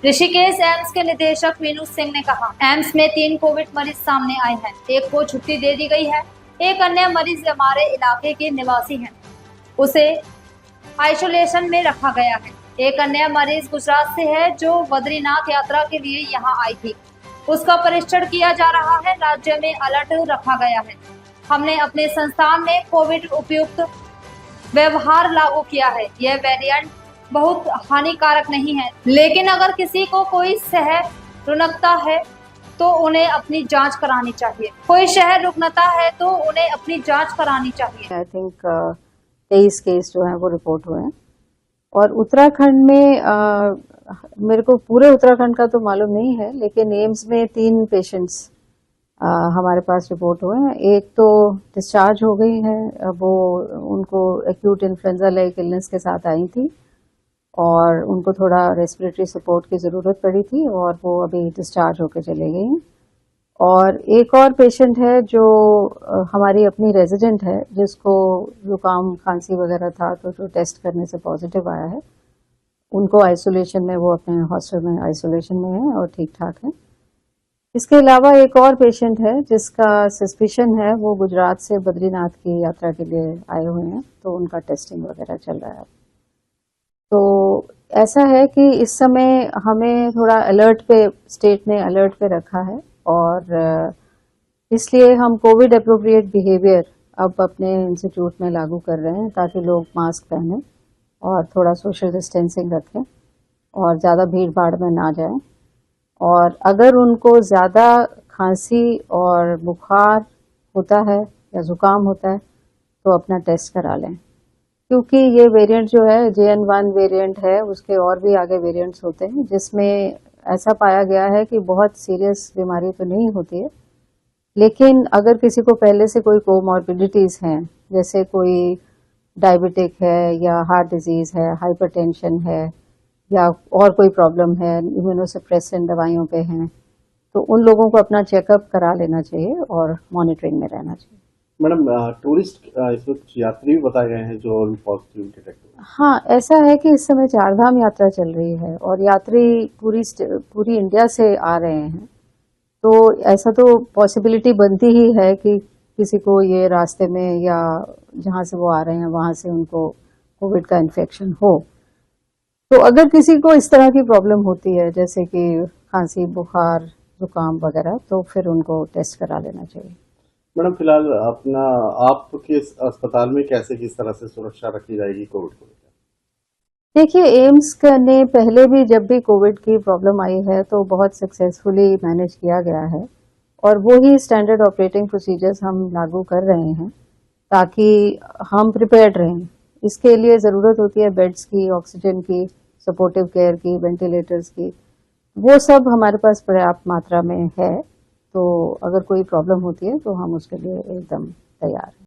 Rishikesh AIIMS के निदेशक वीनू सिंह ने कहा, एम्स में 3 कोविड मरीज सामने आए हैं। एक को छुट्टी दे दी गई है। एक अन्य मरीज हमारे इलाके के निवासी है, उसे आइसोलेशन में रखा गया है। एक अन्य मरीज गुजरात से है जो बद्रीनाथ यात्रा के लिए यहाँ आई थी। उसका परीक्षण किया जा रहा है। राज्य में अलर्ट रखा गया है। हमने अपने संस्थान में कोविड उपयुक्त व्यवहार लागू किया है। यह वेरिएंट बहुत हानिकारक नहीं है, लेकिन अगर किसी को कोई रुग्णता है तो उन्हें अपनी जांच करानी चाहिए। कोई रुग्णता है तो उन्हें अपनी जांच करानी चाहिए। आई थिंक 23 केस जो है वो रिपोर्ट हुए हैं। और उत्तराखंड में मेरे को पूरे उत्तराखंड का तो मालूम नहीं है, लेकिन एम्स में 3 पेशेंट्स हमारे पास रिपोर्ट हुए हैं। एक तो डिस्चार्ज हो गई है, वो उनको एक्यूट इन्फ्लुएंजा लाइक इलनेस के साथ आई थी और उनको थोड़ा रेस्पिरेटरी सपोर्ट की ज़रूरत पड़ी थी और वो अभी डिस्चार्ज होकर चले गई हैं। और एक और पेशेंट है जो हमारी अपनी रेजिडेंट है, जिसको जुकाम खांसी वगैरह था, तो जो टेस्ट करने से पॉजिटिव आया है, उनको आइसोलेशन में, वो अपने हॉस्टल में आइसोलेशन में है और ठीक ठाक है। इसके अलावा एक और पेशेंट है जिसका सस्पिशन है, वो गुजरात से बद्रीनाथ की यात्रा के लिए आए हुए हैं, तो उनका टेस्टिंग वगैरह चल रहा है। तो ऐसा है कि इस समय हमें थोड़ा अलर्ट पे, स्टेट ने अलर्ट पे रखा है और इसलिए हम कोविड अप्रोप्रिएट बिहेवियर अब अपने इंस्टीट्यूट में लागू कर रहे हैं, ताकि लोग मास्क पहनें और थोड़ा सोशल डिस्टेंसिंग रखें और ज़्यादा भीड़ भाड़ में ना जाएं। और अगर उनको ज़्यादा खांसी और बुखार होता है या ज़ुकाम होता है तो अपना टेस्ट करा लें, क्योंकि ये वेरिएंट जो है JN1 वेरिएंट है, उसके और भी आगे वेरिएंट्स होते हैं जिसमें ऐसा पाया गया है कि बहुत सीरियस बीमारी तो नहीं होती है, लेकिन अगर किसी को पहले से कोई कोमॉर्बिडिटीज़ हैं, जैसे कोई डायबिटिक है या हार्ट डिजीज़ है, हाइपरटेंशन है या और कोई प्रॉब्लम है, इम्यूनोसप्रेसेंट दवाइयों पे हैं, तो उन लोगों को अपना चेकअप करा लेना चाहिए और मॉनिटरिंग में रहना चाहिए। मैडम, टूरिस्ट इसमें कुछ यात्री भी बताए गए हैं जो पॉजिटिव डिटेक्ट हुए? हाँ, ऐसा है कि इस समय 4 धाम यात्रा चल रही है और यात्री पूरी इंडिया से आ रहे हैं, तो ऐसा तो पॉसिबिलिटी बनती ही है कि किसी को ये रास्ते में या जहाँ से वो आ रहे हैं वहाँ से उनको कोविड का इन्फेक्शन हो। तो अगर किसी को इस तरह की प्रॉब्लम होती है, जैसे कि खांसी, बुखार, जुकाम वगैरह, तो फिर उनको टेस्ट करा लेना चाहिए। मैडम, फिलहाल आपके अस्पताल में किस तरह से सुरक्षा रखी जाएगी कोविड को लेकर? देखिए, एम्स ने पहले भी जब भी कोविड की प्रॉब्लम आई है तो बहुत सक्सेसफुली मैनेज किया गया है और वो ही स्टैंडर्ड ऑपरेटिंग प्रोसीजर्स हम लागू कर रहे हैं ताकि हम प्रिपेयर्ड रहें। इसके लिए ज़रूरत होती है बेड्स की, ऑक्सीजन की, सपोर्टिव केयर की, वेंटिलेटर्स की, वो सब हमारे पास पर्याप्त मात्रा में है। तो अगर कोई प्रॉब्लम होती है तो हम उसके लिए एकदम तैयार हैं।